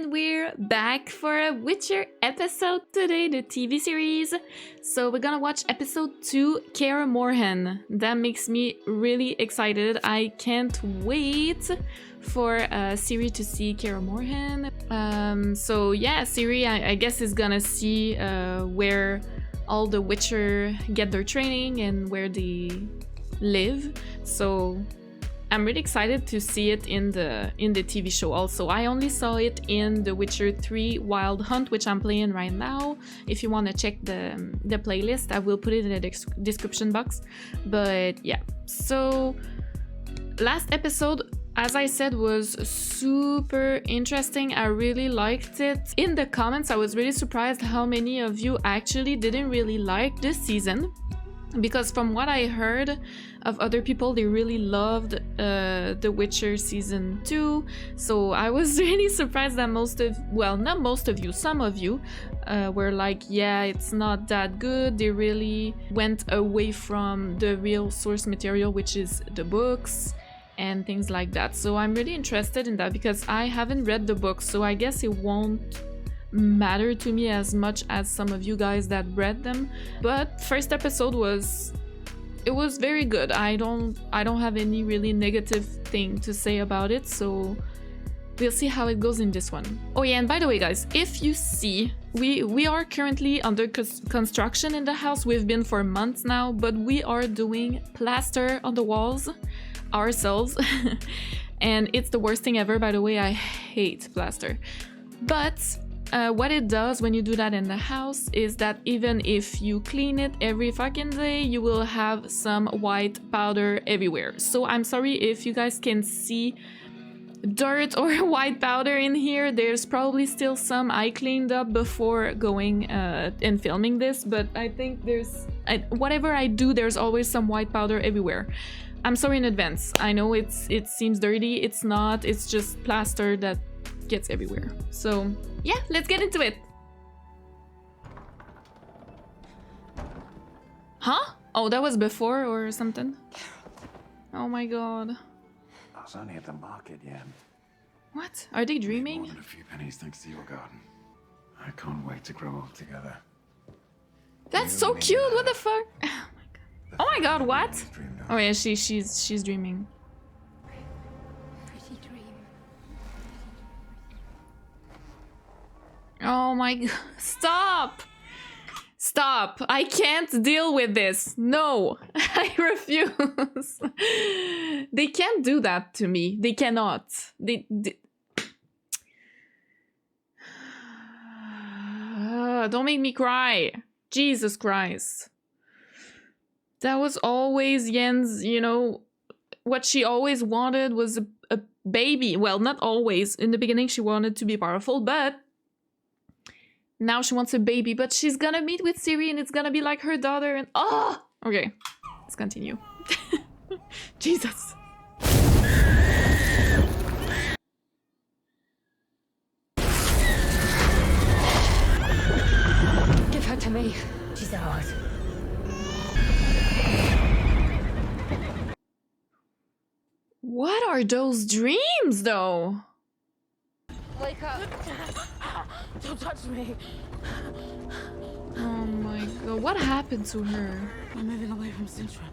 and we're back for a Witcher episode today, the TV series. So we're gonna watch episode 2, Kaer Morhen. That makes me really excited. I can't wait for Ciri to see Kaer Morhen. So yeah, Ciri, I guess, is gonna see where all the Witcher get their training and where they live. So I'm really excited to see it in the TV show also. I only saw it in The Witcher 3 Wild Hunt, which I'm playing right now. If you want to check the playlist, I will put it in the description box. But yeah, so last episode, as I said, was super interesting. I really liked it. In the comments, I was really surprised how many of you actually didn't really like this season. Because from what I heard of other people, they really loved The Witcher Season 2. So I was really surprised that most of, well, not most of you, some of you were like, yeah, it's not that good. They really went away from the real source material, which is the books and things like that. So I'm really interested in that because I haven't read the books, so I guess it won't matter to me as much as some of you guys that read them. But first episode was very good. I don't have any really negative thing to say about it, so we'll see how it goes in this one. Oh yeah, and by the way guys, if you see, we are currently under construction in the house. We've been for months now, but we are doing plaster on the walls ourselves. And it's the worst thing ever, by the way. I hate plaster. But what it does when you do that in the house is that even if you clean it every fucking day, you will have some white powder everywhere. So I'm sorry if you guys can see dirt or white powder in here. There's probably still some I cleaned up before going and filming this, but I think whatever I do, there's always some white powder everywhere. I'm sorry in advance. I know it seems dirty. It's not. It's just plaster that gets everywhere. So yeah, let's get into it. Huh? Oh, that was before or something? Oh my god. I was only at the market, yeah. What? Are they dreaming? More than a few pennies thanks to your garden. I can't wait to grow up together. That's so cute. What the fuck? Oh my god, what? Oh yeah, she's dreaming. Oh my god. Stop! Stop! I can't deal with this. No! I refuse. They can't do that to me. They cannot. Don't make me cry. Jesus Christ. That was always Yen's, you know, what she always wanted was a baby. Well, not always. In the beginning, she wanted to be powerful, but now she wants a baby, but she's gonna meet with Ciri and it's gonna be like her daughter and oh! Okay, let's continue. Jesus. Give her to me. She's ours. What are those dreams, though? Wake up. Don't touch me. Oh my god, what happened to her? I'm moving away from Sintra.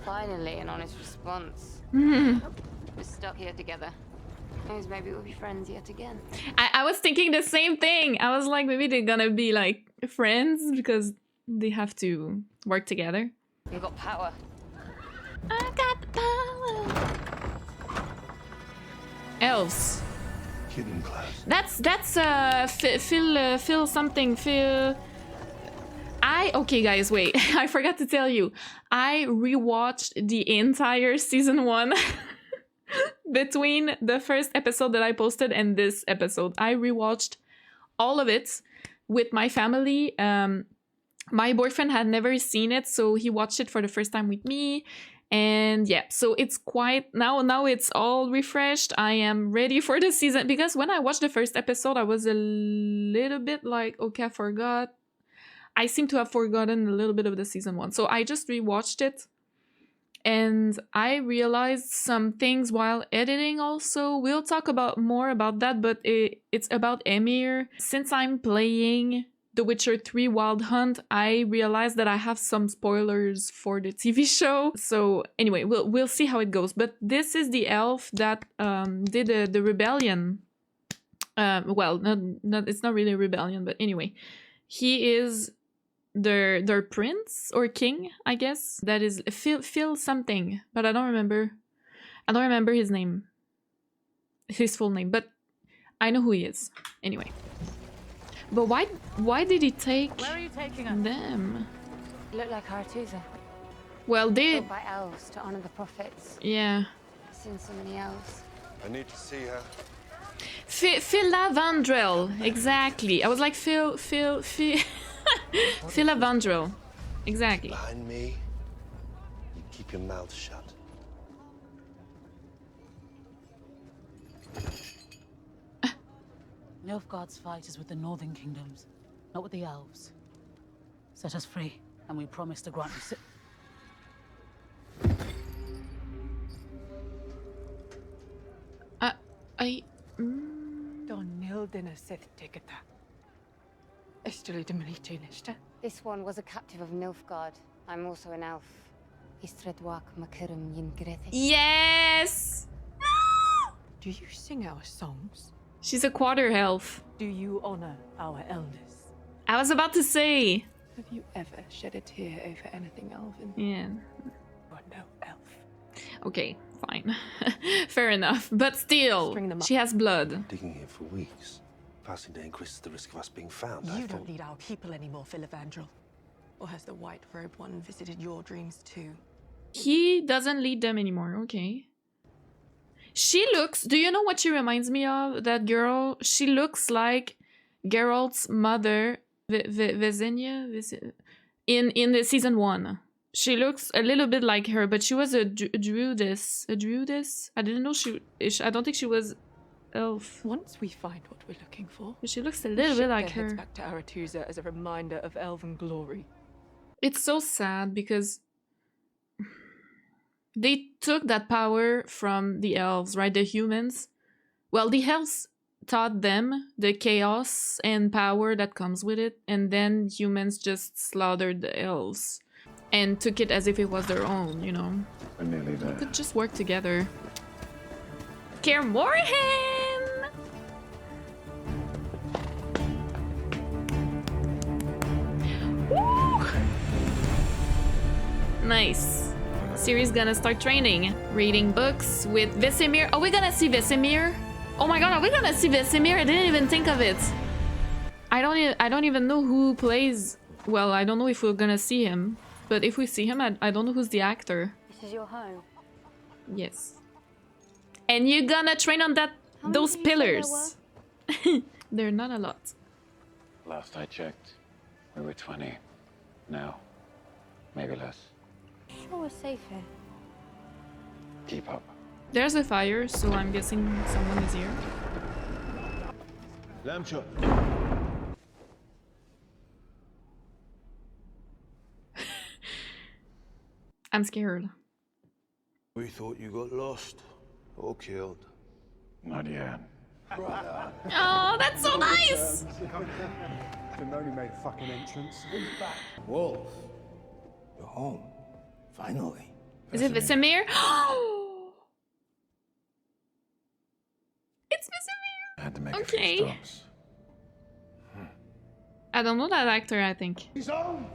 Finally, an honest response. Hmm. We're stuck here together. Maybe we'll be friends yet again. I was thinking the same thing. I was like, maybe they're gonna be like friends because they have to work together. You've got power. I got the power. Elves. Hidden class. That's Phil something. Phil. Okay guys, wait. I forgot to tell you. I rewatched the entire season 1 between the first episode that I posted and this episode. I rewatched all of it with my family. My boyfriend had never seen it, so he watched it for the first time with me. And yeah, so it's quite now it's all refreshed. I am ready for the season because when I watched the first episode, I was a little bit like, okay, I forgot. I seem to have forgotten a little bit of the season 1. So I just rewatched it And I realized some things while editing also. We'll talk about more about that, but it's about Emir. Since I'm playing The Witcher 3 Wild Hunt, I realized that I have some spoilers for the TV show. So anyway, we'll see how it goes. But this is the elf that did the rebellion. Well, not it's not really a rebellion, but anyway, he is their prince or king, I guess. That is Phil something, but I don't remember. I don't remember his name, his full name, but I know who he is. Anyway, but why did he take Where are you taking us? them? Look like Arethusa. Well, they Built by elves to honor the prophets. yeah. I've seen so many elves. I need to see her. Philavandrel, exactly. I was like Philavandrel, exactly. Behind me, you keep your mouth shut. Nilfgaard's fight is with the northern kingdoms, not with the elves. Set us free, and we promise to grant you Don Nildin Sith Tigata. This one was a captive of Nilfgaard. I'm also an elf. Istredwak Makirum Yingrethi. Yes! Do you sing our songs? She's a quarter elf. Do you honor our elders? I was about to say. Have you ever shed a tear over anything elven? Yeah. Or no elf? Okay, fine. Fair enough. But still, String them up. she has blood. Digging here for weeks. Passing day increases the risk of us being found. You I don't thought... need our people anymore, Philavandrel. Or has the white robe one visited your dreams too? He doesn't lead them anymore. Okay. She looks... Do you know what she reminds me of? That girl? She looks like Geralt's mother, Visenya, in the season 1. She looks a little bit like her, but she was a druidess. A druidess? I didn't know I don't think she was elf. Once we find what we're looking for, But she looks a we little ship bit like their heads her. back to Arethusa as a reminder of elven glory. It's so sad because they took that power from the elves, right? The humans. Well, the elves taught them the chaos and power that comes with it, and then humans just slaughtered the elves and took it as if it was their own, you know? We're nearly there. Could just work together. Kaer Morhen! Woo! Nice. Ciri's gonna start training. Reading books with Vesemir. Are we gonna see Vesemir? Oh my god, are we gonna see Vesemir? I didn't even think of it. I don't even know who plays... Well, I don't know if we're gonna see him. But if we see him, I don't know who's the actor. This is your home. Yes. And you're gonna train on those did you say there pillars. They're not a lot. Last I checked, we were 20. Now, maybe less. Sure we're safe here. Keep up. There's a fire, so I'm guessing someone is here. Lamb chop. I'm scared. We thought you got lost or killed. Not yet. Oh, that's so nice! Didn't only made a fucking entrance. Wolf, you're home. Finally. Is it Vesemir? It's Vesemir! I had to make Okay. a few stops. I don't know that actor, I think. He's home.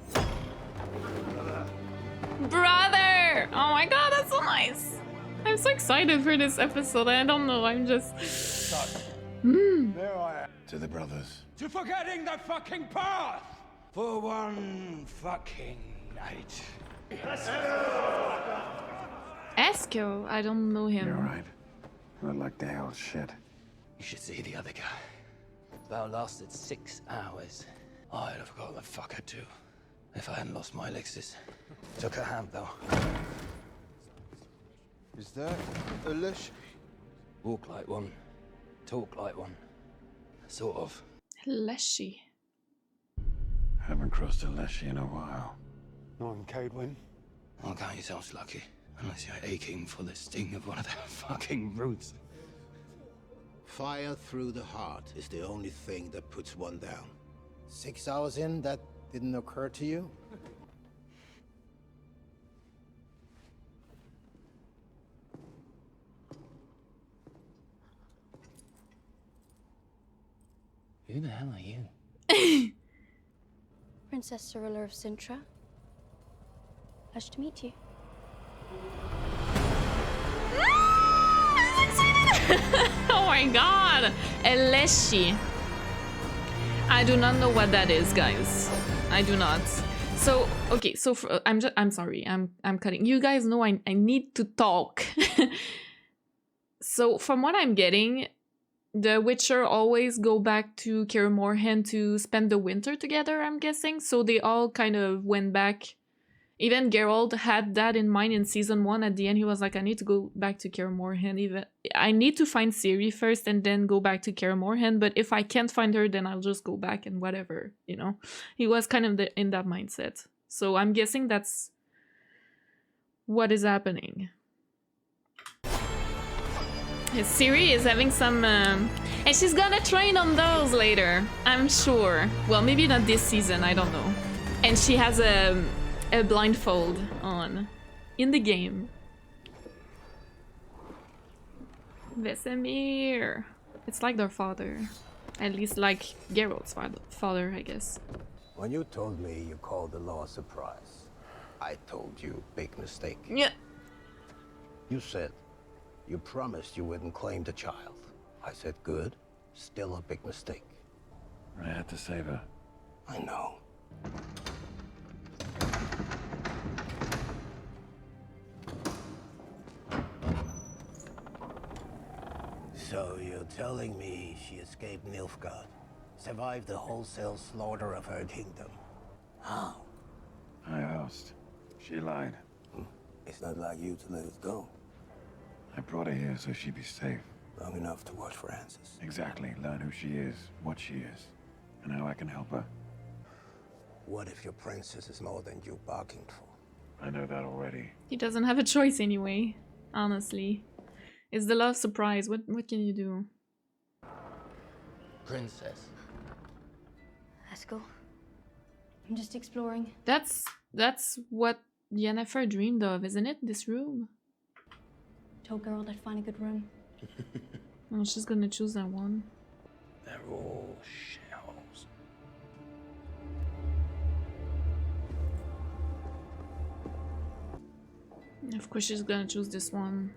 Brother! Oh my god, that's so nice! I'm so excited for this episode. I don't know, I'm just... There I am. To the brothers. To forgetting the fucking path. For one fucking night. Esco? I don't know him. You're right. Look like the hell shit. You should see the other guy. That lasted 6 hours. I'd have got the fucker too, if I hadn't lost my elixir. Took a hand though. Is that a lesh? Walk like one, talk like one. Sort of. Leshy. Haven't crossed a Leshy in a while. Not in Cadwyn. I'll count yourselves lucky. Unless you're aching for the sting of one of their fucking roots. Fire through the heart is the only thing that puts one down. 6 hours in, that didn't occur to you? Who the hell are you? Princess Cirilla of Sintra. Pleasure to meet you. Oh my god! Eleshi. I do not know what that is, guys. I do not. So, okay, so I'm sorry. I'm cutting. You guys know I need to talk. So, from what I'm getting, the Witcher always go back to Kaer Morhen to spend the winter together, I'm guessing. So they all kind of went back. Even Geralt had that in mind in season 1. At the end, he was like, I need to go back to Kaer Morhen. Even I need to find Ciri first and then go back to Kaer Morhen. But if I can't find her, then I'll just go back and whatever, you know. He was kind of in that mindset. So I'm guessing that's what is happening. Ciri is having some... and she's gonna train on those later, I'm sure. Well, maybe not this season, I don't know. And she has a blindfold on in the game. Vesemir. It's like their father. At least like Geralt's father, I guess. When you told me you called the law a surprise, I told you big mistake. Yeah. You said you promised you wouldn't claim the child. I said good, still a big mistake. I had to save her. I know. So you're telling me she escaped Nilfgaard, survived the wholesale slaughter of her kingdom? How? I asked. She lied. It's not like you to let it go. I brought her here so she'd be safe. Long enough to watch for answers. Exactly. Learn who she is, what she is, and how I can help her. What if your princess is more than you bargained for? I know that already. He doesn't have a choice anyway, honestly. It's the love surprise. What can you do? Princess. Let's go. I'm just exploring. That's what Yennefer dreamed of, isn't it? This room. Told Geralt I'd find a good room. Oh, she's gonna choose that one. They're all shells. Of course she's gonna choose this one.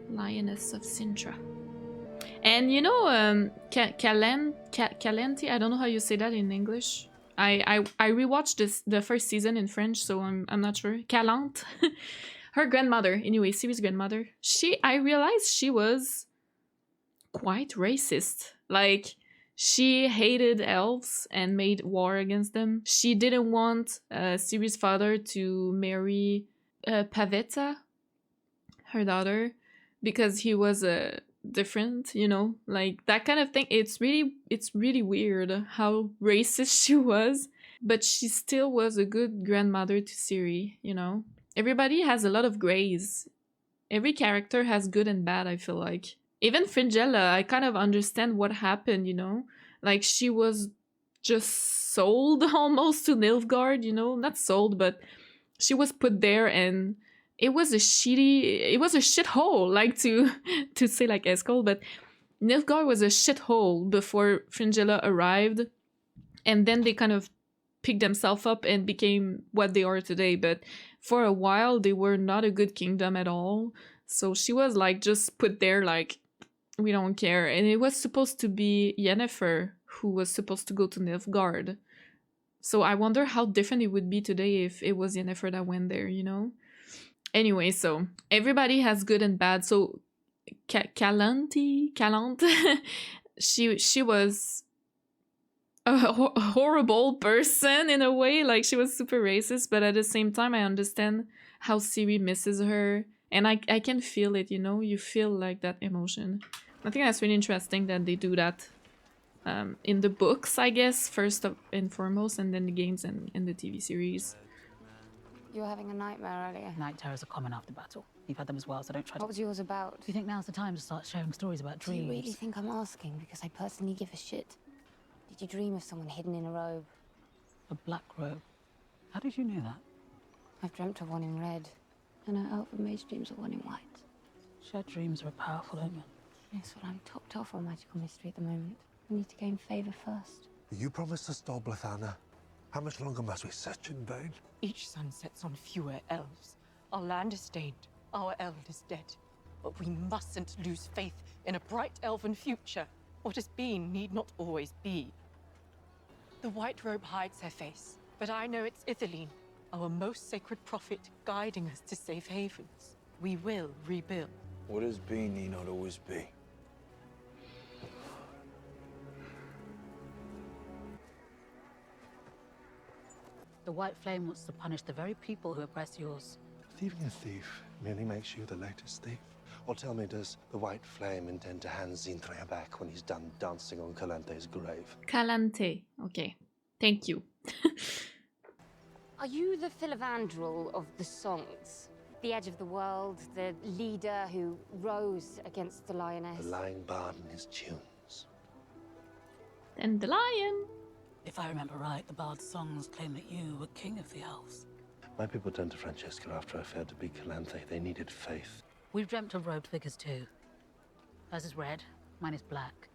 Lioness of Sintra. And you know, Calenti, I don't know how you say that in English. I rewatched the first season in French, so I'm not sure. Calante, her grandmother, anyway, Ciri's grandmother. I realized she was quite racist. Like, she hated elves and made war against them. She didn't want Ciri's father to marry Pavetta, her daughter, because he was different, you know, like that kind of thing. It's really weird how racist she was, but she still was a good grandmother to Ciri, you know. Everybody has a lot of grays. Every character has good and bad, I feel like. Even Fringilla, I kind of understand what happened, you know. Like, she was just sold almost to Nilfgaard, you know. Not sold, but she was put there, and it was a shithole, like to say like Escol, but Nilfgaard was a shithole before Fringilla arrived, and then they kind of picked themselves up and became what they are today. But for a while, they were not a good kingdom at all. So she was like just put there, like, we don't care. And it was supposed to be Yennefer who was supposed to go to Nilfgaard. So I wonder how different it would be today if it was Yennefer that went there, you know? Anyway, so everybody has good and bad. So Calante, she was a horrible person in a way. Like, she was super racist, but at the same time, I understand how Ciri misses her, and I can feel it. You know, you feel like that emotion. I think that's really interesting that they do that. in the books, I guess, and foremost, and then the games and in the TV series. You were having a nightmare earlier. Night terrors are common after battle. You've had them as well, so don't try to... What was yours about? Do you think now's the time to start sharing stories about Do dreams? you really think I'm asking because I personally give a shit? Did you dream of someone hidden in a robe? A black robe? How did you know that? I've dreamt of one in red, and her elf and mage dreams of one in white. Shared dreams are a powerful omen. Yes, well, I'm topped off on magical mystery at the moment. I need to gain favor first. You promised us Doblethana. How much longer must we search in vain? Each sun sets on fewer elves. Our land is stained. Our eld is dead. But we mustn't lose faith in a bright elven future. What has been need not always be. The white robe hides her face, but I know it's Itheline, our most sacred prophet, guiding us to safe havens. We will rebuild. What has been need not always be. The White Flame wants to punish the very people who oppress yours. Thieving a thief merely makes you the latest thief. Or tell me, does the White Flame intend to hand Zinthrea back when he's done dancing on Calante's grave? Calante. Okay. Thank you. Are you the Filavandrel of the songs? The edge of the world, the leader who rose against the lioness? The lying bard and his tunes. And the lion. If I remember right, the bard's songs claim that you were king of the elves. My people turned to Francesca after I failed to beat Calanthe. They needed faith. We've dreamt of robed figures too. Hers is red, mine is black.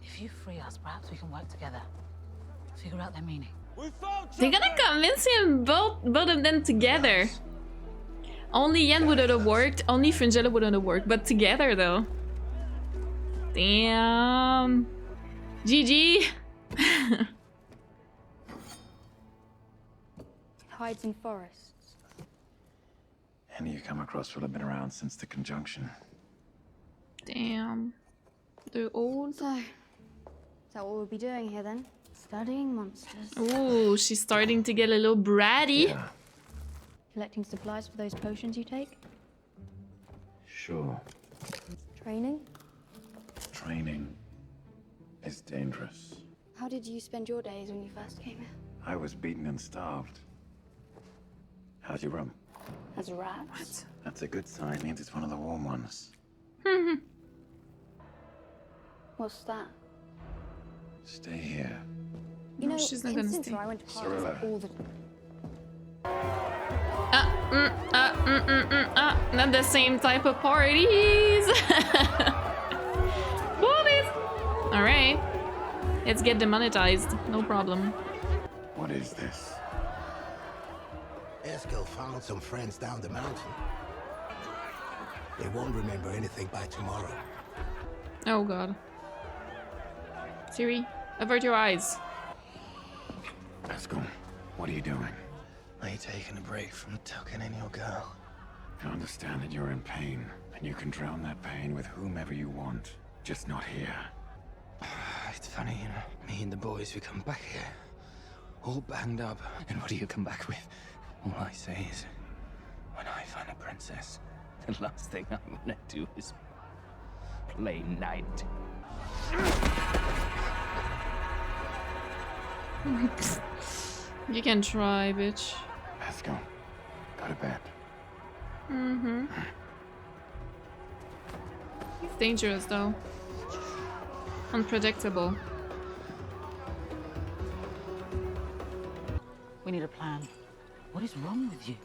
If you free us, perhaps we can work together. Figure out their meaning. They're gonna convince him both of them together. Only Yen wouldn't have worked, only Fringilla wouldn't have worked, but together though. Damn. GG. It hides in forests. Any you come across will have been around since the conjunction. Damn. The old. So, is that what we'll be doing here then? Studying monsters. Ooh, she's starting to get a little bratty. Yeah, Collecting supplies for those potions you take. sure. Training. Training is dangerous. How did you spend your days when you first came here? I was beaten and starved. How's your rum? As rats. That's a good sign. Means it's one of the warm ones. What's that? Stay here. You know, she's not in gonna Sintra, stay. I went to Cirilla. parties all the... Not the same type of parties. Boobies. All right, let's get demonetized. No problem. What is this? Eskil found some friends down the mountain. They won't remember anything by tomorrow. Oh god. Ciri, avert your eyes. Eskel, what are you doing? Are you taking a break from tucking in your girl? I understand that you're in pain, and you can drown that pain with whomever you want. Just not here. It's funny, you know. Me and the boys, we come back here, all banged up. And what do you come back with? All I say is, when I find a princess, the last thing I'm gonna do is play knight. You can try, bitch. Eskel, go to bed. It's dangerous though. Unpredictable. We need a plan. What is wrong with you?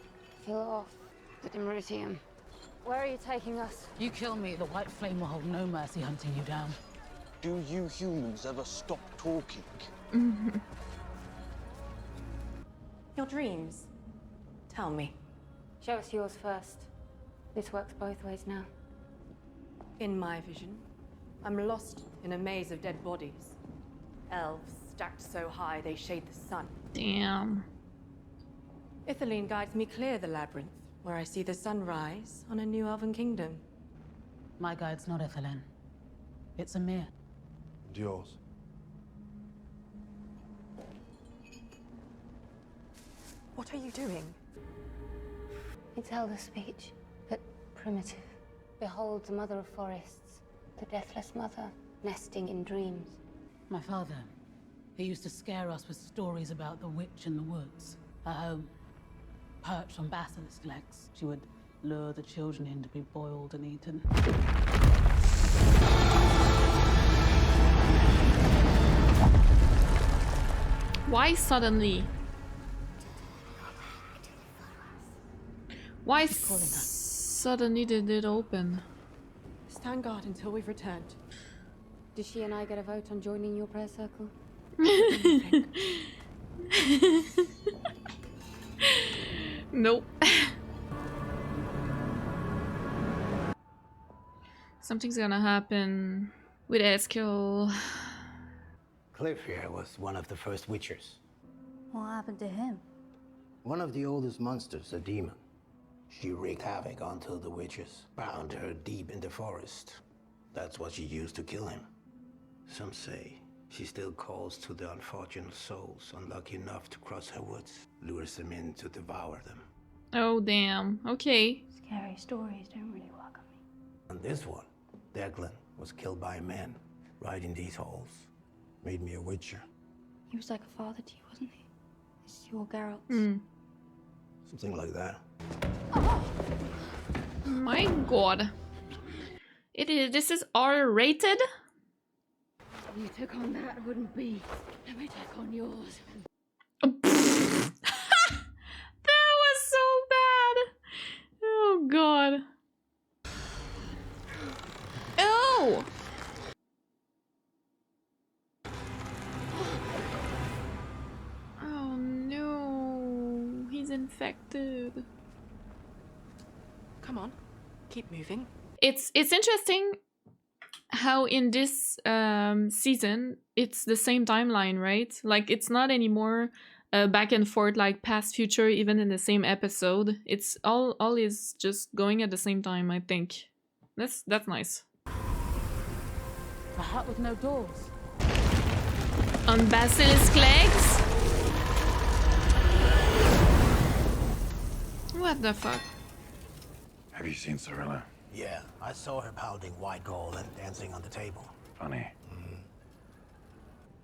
Fill off the Dimmeritium. Where are you taking us? You kill me, the White Flame will hold no mercy hunting you down. Do you humans ever stop talking? Your dreams. Tell me. Show us yours first. This works both ways now. In my vision, I'm lost in a maze of dead bodies. Elves stacked so high they shade the sun. Damn. Itheline guides me clear the labyrinth, where I see the sun rise on a new elven kingdom. My guide's not Itheline. It's Amir. And yours? What are you doing? It's Elder speech, but primitive. Behold the mother of forests, The deathless mother, nesting in dreams. My father, he used to scare us with stories about the witch in the woods. Her home, perched on basilisk legs, she would lure the children in to be boiled and eaten. Why suddenly? Why suddenly did it open? Stand guard until we've returned. Does she and I get a vote on joining your prayer circle? Nope. Something's gonna happen with Eskill. Cliff here was one of the first Witchers. What happened to him? One of the oldest monsters, a demon. She wreaked havoc until the witches bound her deep in the forest. That's what she used to kill him. Some say she still calls to the unfortunate souls unlucky enough to cross her woods, lures them in to devour them. Oh damn. Okay. Scary stories don't really work on me. And this one, Declan, was killed by men right in these halls. Made me a Witcher. He was like a father to you, wasn't he? It's your Geralt. Something like that. My god. It is. This is R-rated. You took on that wouldn't be. Let me take on yours. That was so bad. Oh god. Oh. Oh no. He's infected. Come on, keep moving. It's interesting how in this season it's the same timeline, right? Like it's not anymore back and forth like past future even in the same episode. It's all is just going at the same time, I think. That's nice. A hut with no doors. On basilisk legs? What the fuck? Have you seen Cirilla? Yeah, I saw her pounding white gold and dancing on the table. Funny.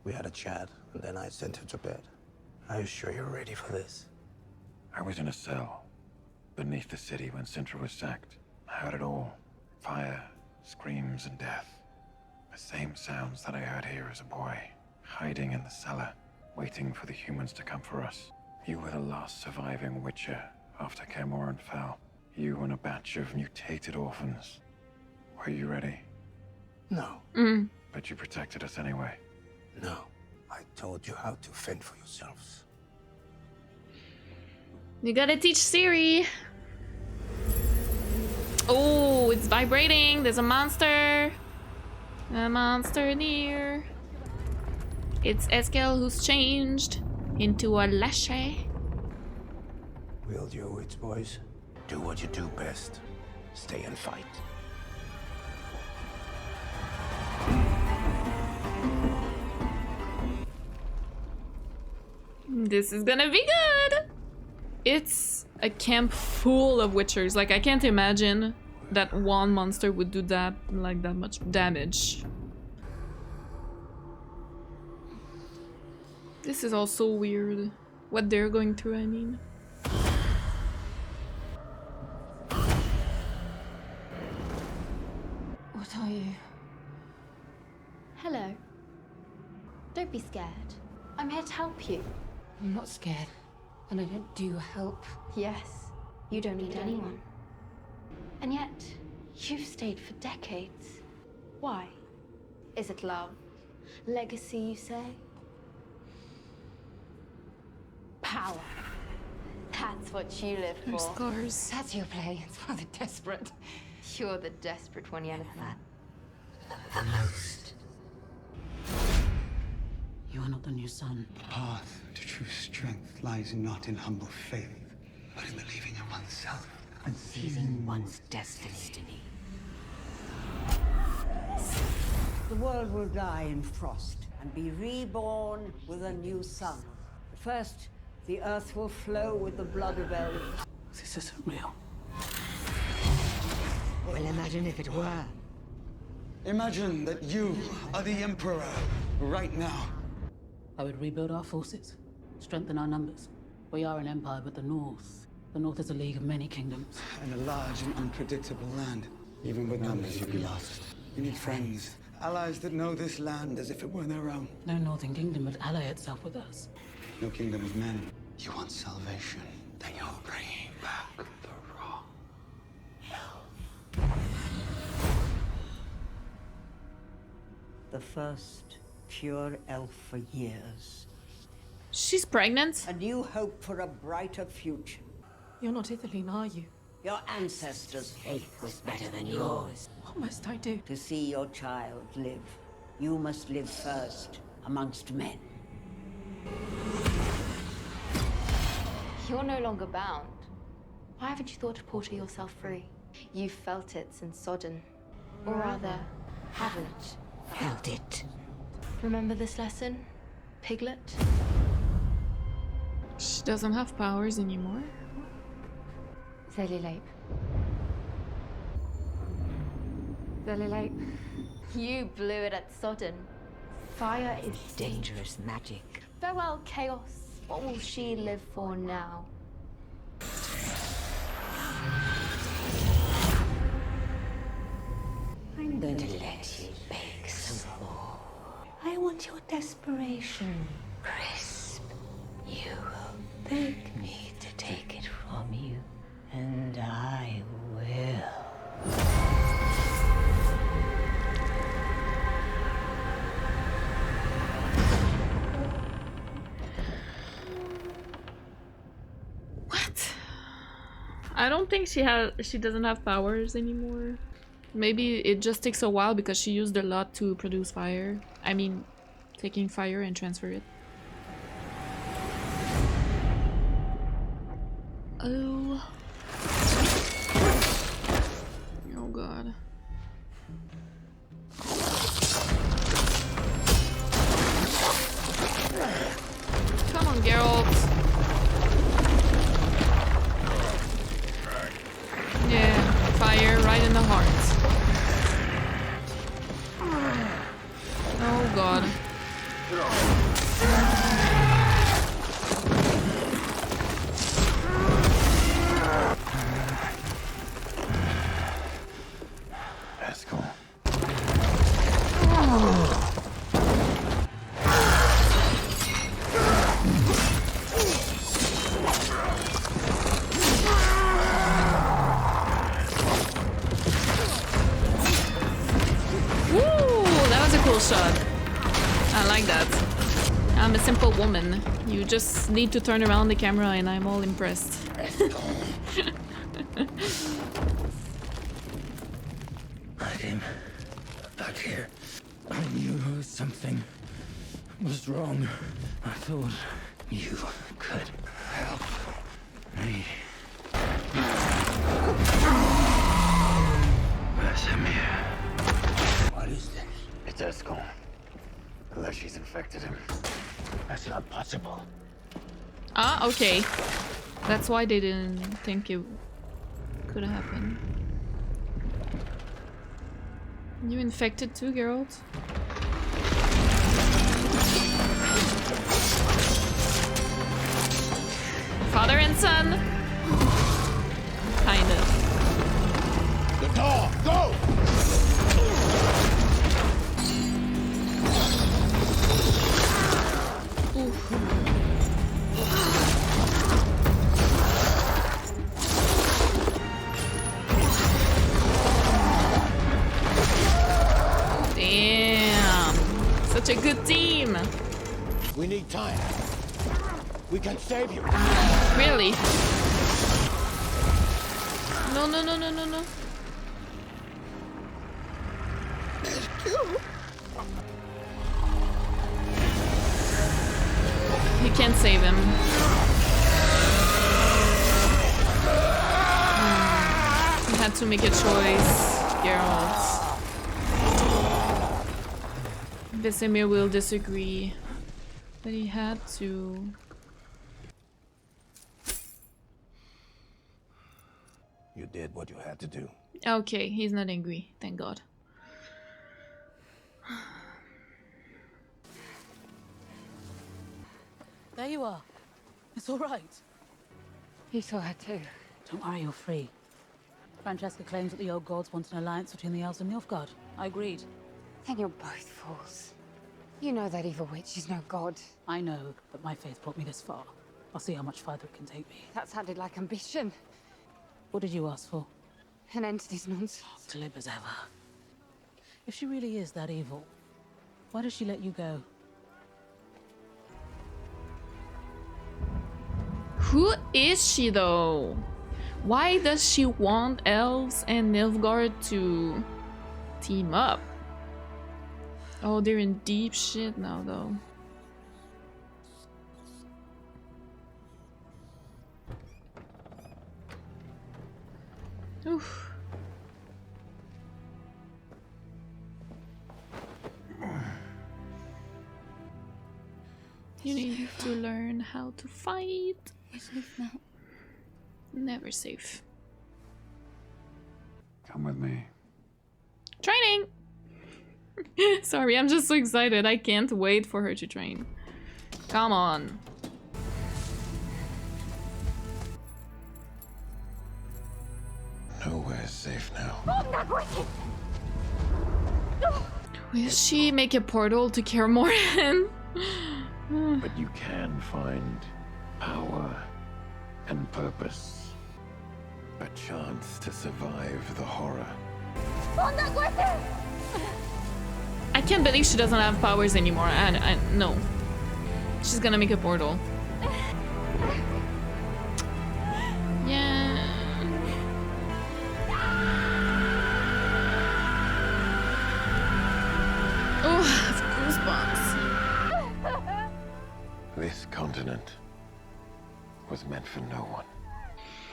We had a chat, and then I sent her to bed. Are you sure you're ready for this? I was in a cell beneath the city when Sintra was sacked. I heard it all. Fire, screams, and death. The same sounds that I heard here as a boy. Hiding in the cellar, waiting for the humans to come for us. You were the last surviving Witcher after Kaer Morhen fell. You and a batch of mutated orphans. Were you ready? No. But you protected us anyway. No. I told you how to fend for yourselves. You gotta teach Ciri. Oh, it's vibrating. There's a monster. A monster near. It's Eskill who's changed into a lashe. Wield your wits, boys. Do what you do best. Stay and fight. This is gonna be good. It's a camp full of witchers. Like, I can't imagine that one monster would do that, like, that much damage. This is also weird. What they're going through, I mean. What are you? Hello. Don't be scared. I'm here to help you. I'm not scared. And I don't do help. Yes, you don't need anyone. And yet, you've stayed for decades. Why? Is it love? Legacy, you say? Power. That's what you live for. Scars. That's your play. It's for the desperate. You're the desperate one, Yennefer. The most. You are not the new sun. The path to true strength lies not in humble faith, but in believing in oneself and seizing one's destiny. The world will die in frost and be reborn with a new sun. First, the earth will flow with the blood of elves. This isn't real. Well, imagine if it were. Imagine that you are the Emperor right now. I would rebuild our forces, strengthen our numbers. We are an empire, but the North is a league of many kingdoms. In a large and unpredictable land. Even with numbers, you'd be lost. You need friends, allies that know this land as if it were their own. No northern kingdom would ally itself with us. No kingdom of men. You want salvation, then you're bringing back the wrong elf. The first pure elf for years. She's pregnant? A new hope for a brighter future. You're not Itheline, are you? Your ancestors' faith was better than yours. What must I do? To see your child live, you must live first amongst men. You're no longer bound. Why haven't you thought to portal yourself free? You felt it since Sodden. Or rather, haven't. Felt it. Remember this lesson, Piglet? She doesn't have powers anymore. Zelilape. Zelilape. You blew it at Sodden. Fire is Dangerous magic. farewell, chaos. What will she live for now? I'm going to let you beg some more. I want your desperation crisp. You beg me to take it from you, and I will. What? I don't think she doesn't have powers anymore. Maybe it just takes a while because she used a lot to produce fire. I mean, taking fire and transfer it. Oh. Oh god. Come on, Geralt. Yeah, fire right in the heart. Oh god. That's cool. Shot. I like that. I'm a simple woman. You just need to turn around the camera and I'm all impressed. I came back here. I knew something was wrong. I thought you could help me. Reznik. What is this? It's Eskel. Unless she's infected him. That's not possible. Ah, okay. That's why they didn't think it could happen. You infected too, Geralt? Father and son? Kind of. The door! Go! Damn. Such a good team. We need time. We can save you. Really? No, no, no, no, no, no. You can't save him. You had to make a choice, Geralt. Vesemir will disagree, but he had to. You did what you had to do. Okay, he's not angry, thank God. you are. It's all right. You saw her too. Don't worry, you're free. Francesca claims that the old gods want an alliance between the elves and Nilfgaard. I agreed. Then you're both fools. You know that evil witch is no god. I know, but my faith brought me this far. I'll see how much further it can take me. That sounded like ambition. What did you ask for? An end to this nonsense. Glib as ever. If she really is that evil, why does she let you go? Who is she though? Why does she want Elves and Nilfgaard to team up? Oh, they're in deep shit now though. Oof. You need to learn how to fight. We're safe now. Never safe. Come with me. Training! Sorry, I'm just so excited. I can't wait for her to train. Come on. Nowhere's safe now. Will she make a portal to Kaer Morhen? But you can find power and purpose. A chance to survive the horror. I can't believe she doesn't have powers anymore. No. She's gonna make a portal. Yeah. Oh, I have goosebumps. This continent was meant for no one.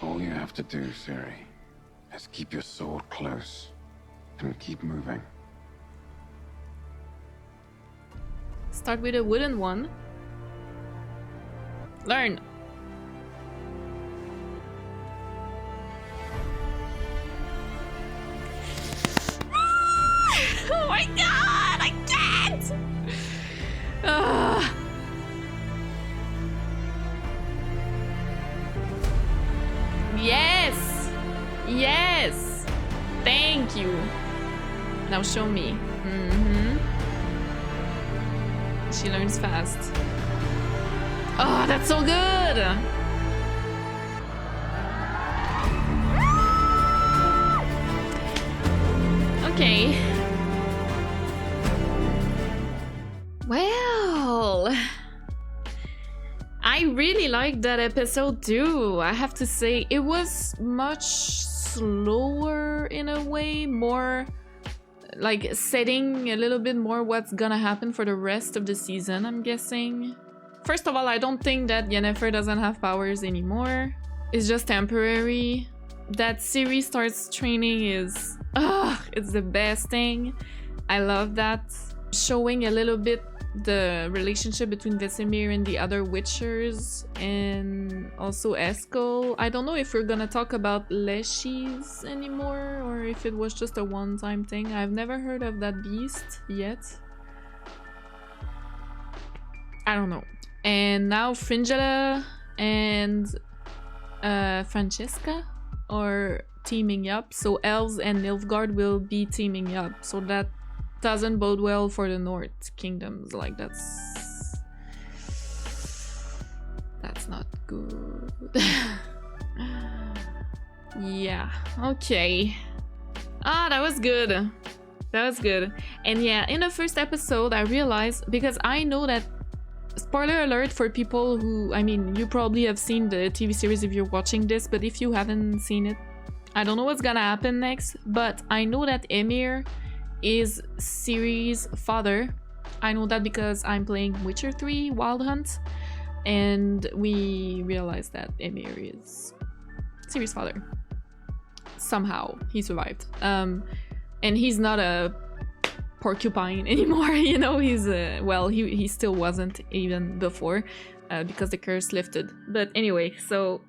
All you have to do, Ciri, is keep your sword close and keep moving. Start with a wooden one. Learn. Oh my god, I can't! Yes! Yes! Thank you. Now show me. She learns fast. Oh, that's so good! Okay. Well, I really liked that episode too. I have to say, it was much slower in a way, more like setting a little bit more what's gonna happen for the rest of the season, I'm guessing. First of all, I don't think that Yennefer doesn't have powers anymore. It's just temporary. That Ciri starts training is... it's the best thing. I love that. Showing a little bit the relationship between Vesemir and the other Witchers, and also Eskel. I don't know if we're gonna talk about Leshies anymore, or if it was just a one-time thing. I've never heard of that beast yet. I don't know. And now Fringilla and Francesca are teaming up, so Elves and Nilfgaard will be teaming up, so that doesn't bode well for the North Kingdoms. Like, that's not good. Yeah, okay. That was good. That was good. And yeah, in the first episode I realized, because I know that, spoiler alert for people who, I mean, you probably have seen the TV series if you're watching this, but if you haven't seen it, I don't know what's gonna happen next, but I know that Emir is Ciri's father. I know that because I'm playing Witcher 3 Wild Hunt, and we realized that Emir is Ciri's father. Somehow he survived. And he's not a porcupine anymore, you know. He's well, he still wasn't even before, because the curse lifted. But anyway, so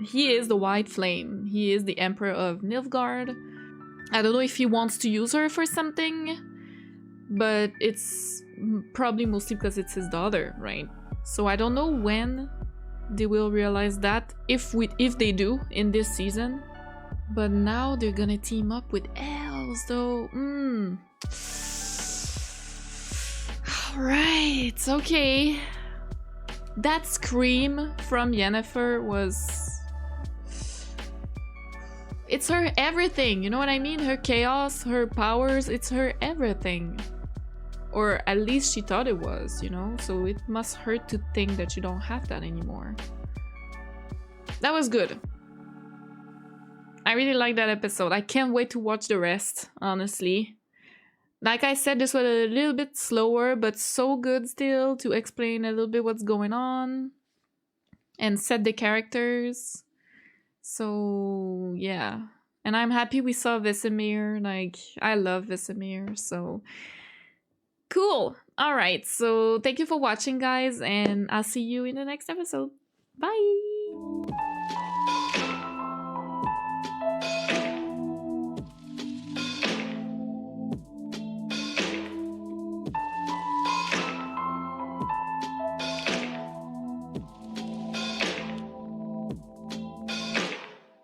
he is the White Flame. He is the Emperor of Nilfgaard. I don't know if he wants to use her for something, but it's probably mostly because it's his daughter, right? So I don't know when they will realize that, if they do in this season. But now they're gonna team up with Elves, though. Alright, okay. That scream from Yennefer was... It's her everything, you know what I mean? Her chaos, her powers, it's her everything. Or at least she thought it was, you know? So it must hurt to think that you don't have that anymore. That was good. I really like that episode. I can't wait to watch the rest, honestly. Like I said, this was a little bit slower, but so good still to explain a little bit what's going on and set the characters. So, yeah. And I'm happy we saw Vesemir. Like, I love Vesemir, so... Cool! Alright, so thank you for watching, guys, and I'll see you in the next episode. Bye!